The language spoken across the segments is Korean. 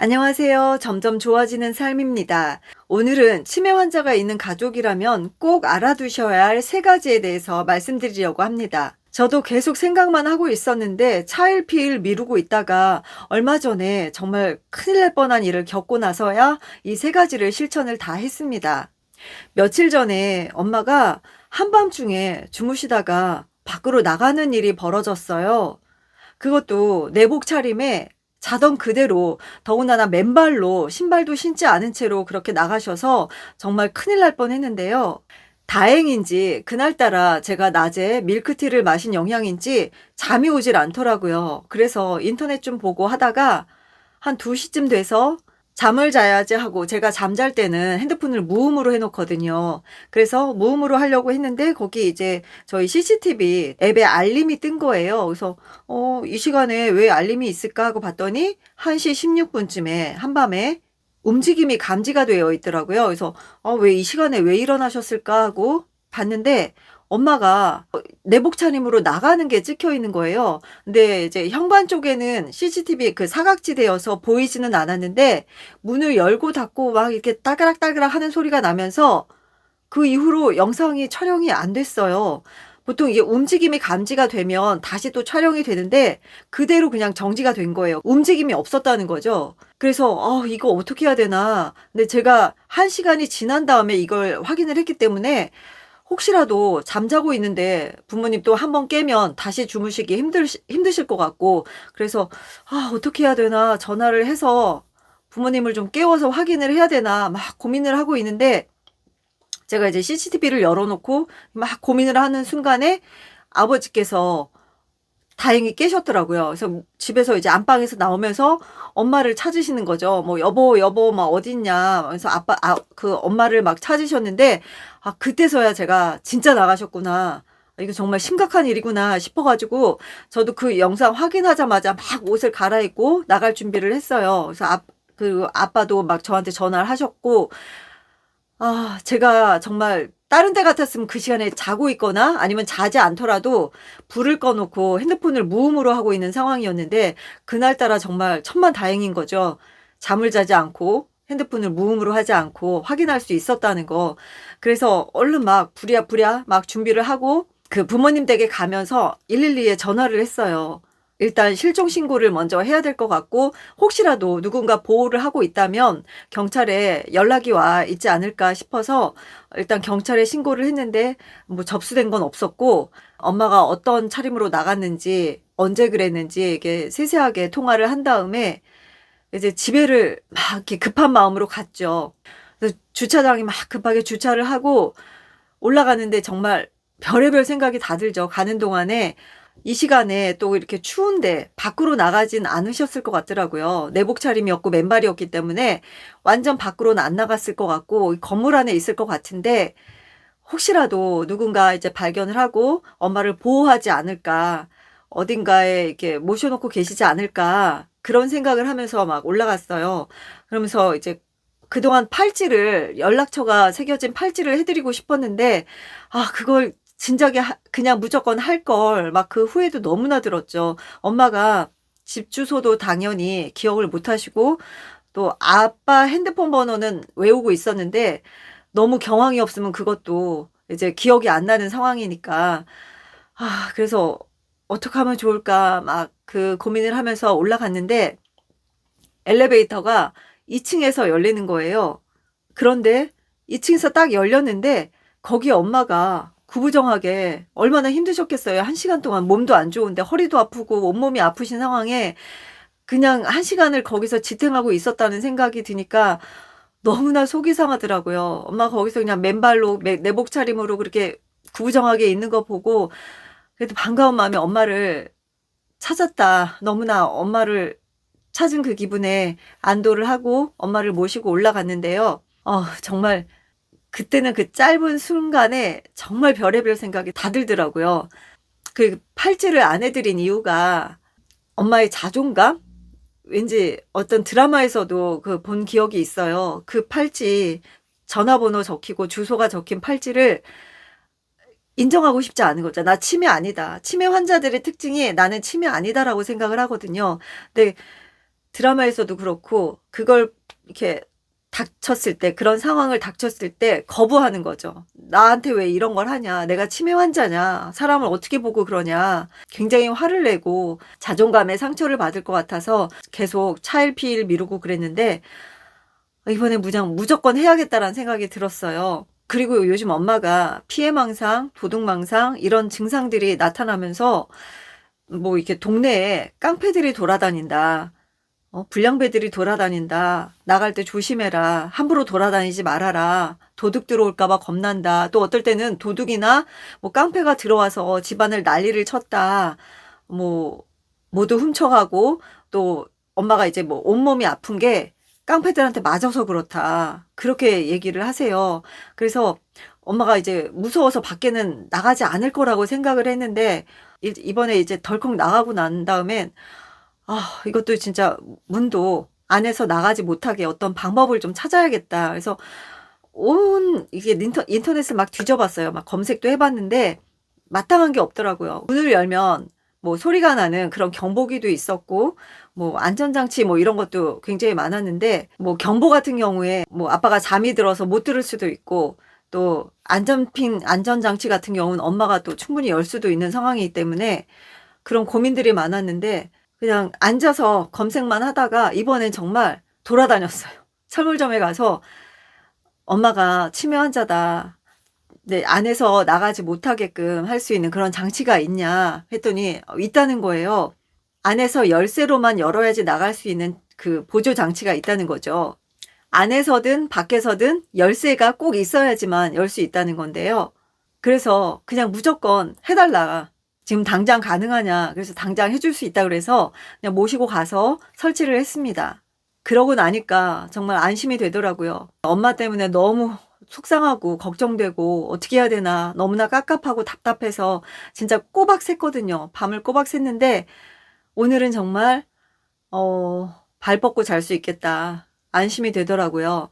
안녕하세요. 점점 좋아지는 삶입니다. 오늘은 치매 환자가 있는 가족이라면 꼭 알아두셔야 할 세 가지에 대해서 말씀드리려고 합니다. 저도 계속 생각만 하고 있었는데 차일피일 미루고 있다가 얼마 전에 정말 큰일 날 뻔한 일을 겪고 나서야 이 세 가지를 실천을 다 했습니다. 며칠 전에 엄마가 한밤중에 주무시다가 밖으로 나가는 일이 벌어졌어요. 그것도 내복 차림에 자던 그대로, 더군다나 맨발로 신발도 신지 않은 채로 그렇게 나가셔서 정말 큰일 날 뻔했는데요. 다행인지 그날따라 제가 낮에 밀크티를 마신 영향인지 잠이 오질 않더라고요. 그래서 인터넷 좀 보고 하다가 한 2시쯤 돼서 잠을 자야지 하고, 제가 잠잘 때는 핸드폰을 무음으로 해 놓거든요. 그래서 무음으로 하려고 했는데 거기 이제 저희 CCTV 앱에 알림이 뜬 거예요. 그래서 이 시간에 왜 알림이 있을까 하고 봤더니 1시 16분쯤에 한밤에 움직임이 감지가 되어 있더라고요. 그래서 왜 이 시간에 왜 일어나셨을까 하고 봤는데 엄마가 내복 차림으로 나가는 게 찍혀 있는 거예요. 근데 이제 현관 쪽에는 CCTV 그 사각지대여서 보이지는 않았는데 문을 열고 닫고 막 이렇게 따그락따그락 하는 소리가 나면서 그 이후로 영상이 촬영이 안 됐어요. 보통 이게 움직임이 감지가 되면 다시 또 촬영이 되는데 그대로 그냥 정지가 된 거예요. 움직임이 없었다는 거죠. 그래서 이거 어떻게 해야 되나. 근데 제가 1시간이 지난 다음에 이걸 확인을 했기 때문에 혹시라도 잠자고 있는데 부모님 또 한번 깨면 다시 주무시기 힘드실 것 같고, 그래서 어떻게 해야 되나, 전화를 해서 부모님을 좀 깨워서 확인을 해야 되나 막 고민을 하고 있는데, 제가 이제 CCTV를 열어놓고 막 고민을 하는 순간에 아버지께서 다행히 깨셨더라고요. 그래서 집에서 이제 안방에서 나오면서 엄마를 찾으시는 거죠. 뭐 여보 막 어딨냐. 그래서 그 엄마를 막 찾으셨는데 그때서야 제가 진짜 나가셨구나. 이거 정말 심각한 일이구나 싶어가지고 저도 그 영상 확인하자마자 막 옷을 갈아입고 나갈 준비를 했어요. 그래서 그 아빠도 막 저한테 전화를 하셨고, 제가 정말 다른 데 같았으면 그 시간에 자고 있거나 아니면 자지 않더라도 불을 꺼놓고 핸드폰을 무음으로 하고 있는 상황이었는데, 그날따라 정말 천만다행인 거죠. 잠을 자지 않고 핸드폰을 무음으로 하지 않고 확인할 수 있었다는 거. 그래서 얼른 막 부랴부랴 막 준비를 하고 그 부모님 댁에 가면서 112에 전화를 했어요. 일단 실종 신고를 먼저 해야 될 것 같고, 혹시라도 누군가 보호를 하고 있다면 경찰에 연락이 와 있지 않을까 싶어서 일단 경찰에 신고를 했는데 뭐 접수된 건 없었고, 엄마가 어떤 차림으로 나갔는지 언제 그랬는지 이게 세세하게 통화를 한 다음에 이제 집에를 막 이렇게 급한 마음으로 갔죠. 그래서 주차장에 막 급하게 주차를 하고 올라가는데 정말 별의별 생각이 다 들죠. 가는 동안에 이 시간에 또 이렇게 추운데 밖으로 나가진 않으셨을 것 같더라고요. 내복 차림이었고 맨발이었기 때문에 완전 밖으로는 안 나갔을 것 같고 건물 안에 있을 것 같은데, 혹시라도 누군가 이제 발견을 하고 엄마를 보호하지 않을까, 어딘가에 이렇게 모셔놓고 계시지 않을까, 그런 생각을 하면서 막 올라갔어요. 그러면서 이제 그동안 팔찌를, 연락처가 새겨진 팔찌를 해드리고 싶었는데 그걸 진작에 그냥 무조건 할 걸, 막 그 후회도 너무나 들었죠. 엄마가 집 주소도 당연히 기억을 못 하시고 또 아빠 핸드폰 번호는 외우고 있었는데 너무 경황이 없으면 그것도 이제 기억이 안 나는 상황이니까, 그래서 어떻게 하면 좋을까 막 그 고민을 하면서 올라갔는데 엘리베이터가 2층에서 열리는 거예요. 그런데 2층에서 딱 열렸는데 거기 엄마가 구부정하게, 얼마나 힘드셨겠어요. 1시간 동안 몸도 안 좋은데 허리도 아프고 온몸이 아프신 상황에 그냥 1시간을 거기서 지탱하고 있었다는 생각이 드니까 너무나 속이 상하더라고요. 엄마가 거기서 그냥 맨발로 내복 차림으로 그렇게 구부정하게 있는 거 보고 그래도 반가운 마음에 엄마를 찾았다, 너무나 엄마를 찾은 그 기분에 안도를 하고 엄마를 모시고 올라갔는데요. 정말 그때는 그 짧은 순간에 정말 별의별 생각이 다 들더라고요. 그 팔찌를 안 해드린 이유가 엄마의 자존감? 왠지 어떤 드라마에서도 그 본 기억이 있어요. 그 팔찌, 전화번호 적히고 주소가 적힌 팔찌를 인정하고 싶지 않은 거죠. 나 치매 아니다. 치매 환자들의 특징이 나는 치매 아니다라고 생각을 하거든요. 근데 드라마에서도 그렇고 그걸 이렇게 닥쳤을 때, 그런 상황을 닥쳤을 때 거부하는 거죠. 나한테 왜 이런 걸 하냐? 내가 치매 환자냐? 사람을 어떻게 보고 그러냐? 굉장히 화를 내고 자존감에 상처를 받을 것 같아서 계속 차일피일 미루고 그랬는데 이번에 무조건 해야겠다라는 생각이 들었어요. 그리고 요즘 엄마가 피해망상, 도둑망상 이런 증상들이 나타나면서 뭐 이렇게 동네에 깡패들이 돌아다닌다. 불량배들이 돌아다닌다. 나갈 때 조심해라. 함부로 돌아다니지 말아라. 도둑 들어올까봐 겁난다. 또 어떨 때는 도둑이나 뭐 깡패가 들어와서 집안을 난리를 쳤다. 뭐 모두 훔쳐가고 또 엄마가 이제 뭐 온몸이 아픈 게 깡패들한테 맞아서 그렇다. 그렇게 얘기를 하세요. 그래서 엄마가 이제 무서워서 밖에는 나가지 않을 거라고 생각을 했는데 이번에 이제 덜컥 나가고 난 다음엔 이것도 진짜 문도 안에서 나가지 못하게 어떤 방법을 좀 찾아야겠다. 그래서 이게 인터넷을 막 뒤져봤어요. 막 검색도 해봤는데 마땅한 게 없더라고요. 문을 열면 뭐 소리가 나는 그런 경보기도 있었고, 뭐 안전장치 뭐 이런 것도 굉장히 많았는데, 뭐 경보 같은 경우에 뭐 아빠가 잠이 들어서 못 들을 수도 있고, 또 안전장치 같은 경우는 엄마가 또 충분히 열 수도 있는 상황이기 때문에 그런 고민들이 많았는데, 그냥 앉아서 검색만 하다가 이번엔 정말 돌아다녔어요. 철물점에 가서 엄마가 치매 환자다. 네, 안에서 나가지 못하게끔 할 수 있는 그런 장치가 있냐 했더니 있다는 거예요. 안에서 열쇠로만 열어야지 나갈 수 있는 그 보조 장치가 있다는 거죠. 안에서든 밖에서든 열쇠가 꼭 있어야지만 열 수 있다는 건데요. 그래서 그냥 무조건 해달라. 지금 당장 가능하냐. 그래서 당장 해줄 수 있다 그래서 그냥 모시고 가서 설치를 했습니다. 그러고 나니까 정말 안심이 되더라고요. 엄마 때문에 너무 속상하고 걱정되고 어떻게 해야 되나 너무나 깝깝하고 답답해서 진짜 꼬박 샜거든요. 밤을 꼬박 샜는데 오늘은 정말 발 뻗고 잘 수 있겠다. 안심이 되더라고요.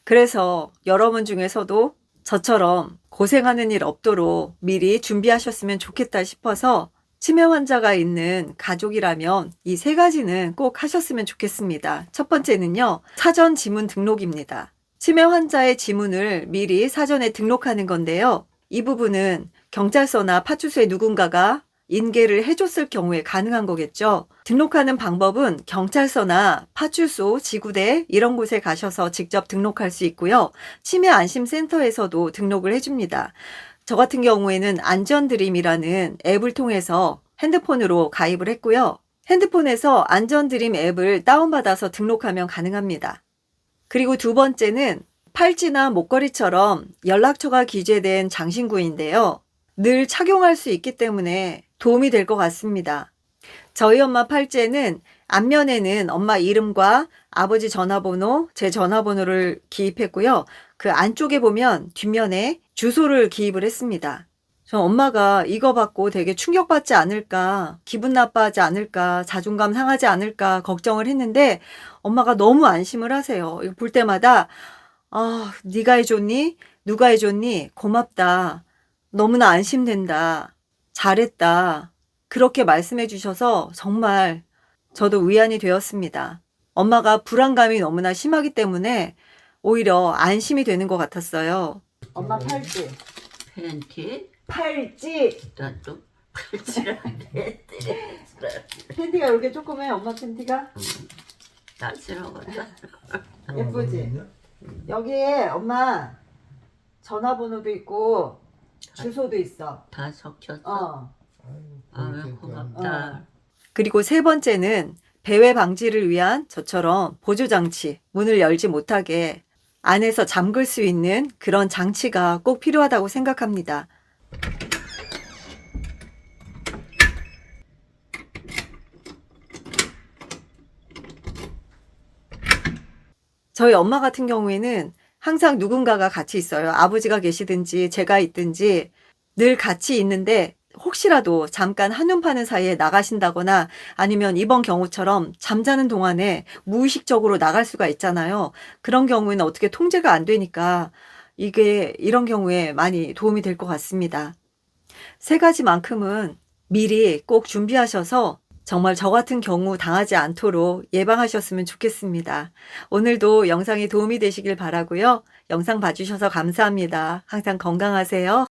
그래서 여러분 중에서도 저처럼 고생하는 일 없도록 미리 준비하셨으면 좋겠다 싶어서 치매 환자가 있는 가족이라면 이 3가지는 꼭 하셨으면 좋겠습니다. 첫 번째는요, 사전 지문 등록입니다. 치매 환자의 지문을 미리 사전에 등록하는 건데요. 이 부분은 경찰서나 파출소에 누군가가 인계를 해줬을 경우에 가능한 거겠죠. 등록하는 방법은 경찰서나 파출소, 지구대 이런 곳에 가셔서 직접 등록할 수 있고요. 치매 안심센터에서도 등록을 해줍니다. 저 같은 경우에는 안전드림이라는 앱을 통해서 핸드폰으로 가입을 했고요. 핸드폰에서 안전드림 앱을 다운받아서 등록하면 가능합니다. 그리고 두 번째는 팔찌나 목걸이처럼 연락처가 기재된 장신구인데요. 늘 착용할 수 있기 때문에 도움이 될 것 같습니다. 저희 엄마 팔찌에는 앞면에는 엄마 이름과 아버지 전화번호, 제 전화번호를 기입했고요. 그 안쪽에 보면 뒷면에 주소를 기입을 했습니다. 전 엄마가 이거 받고 되게 충격받지 않을까, 기분 나빠하지 않을까, 자존감 상하지 않을까 걱정을 했는데 엄마가 너무 안심을 하세요. 이거 볼 때마다 네가 해줬니? 누가 해줬니? 고맙다. 너무나 안심된다. 잘했다. 그렇게 말씀해 주셔서 정말 저도 위안이 되었습니다. 엄마가 불안감이 너무나 심하기 때문에 오히려 안심이 되는 것 같았어요. 엄마 팔찌. 팬티? 팔찌. 나도 팔찌를 팬티가 이렇게 조그매 엄마 팬티가? 날씬하거든. 예쁘지? 여기에 엄마 전화번호도 있고 주소도 있어. 다 적혔어. 아유, 고맙다. 그리고 세 번째는 배회 방지를 위한 저처럼 보조장치, 문을 열지 못하게 안에서 잠글 수 있는 그런 장치가 꼭 필요하다고 생각합니다. 저희 엄마 같은 경우에는 항상 누군가가 같이 있어요. 아버지가 계시든지 제가 있든지 늘 같이 있는데 혹시라도 잠깐 한눈 파는 사이에 나가신다거나 아니면 이번 경우처럼 잠자는 동안에 무의식적으로 나갈 수가 있잖아요. 그런 경우에는 어떻게 통제가 안 되니까 이런 경우에 많이 도움이 될 것 같습니다. 3가지만큼은 미리 꼭 준비하셔서 정말 저 같은 경우 당하지 않도록 예방하셨으면 좋겠습니다. 오늘도 영상이 도움이 되시길 바라고요. 영상 봐주셔서 감사합니다. 항상 건강하세요.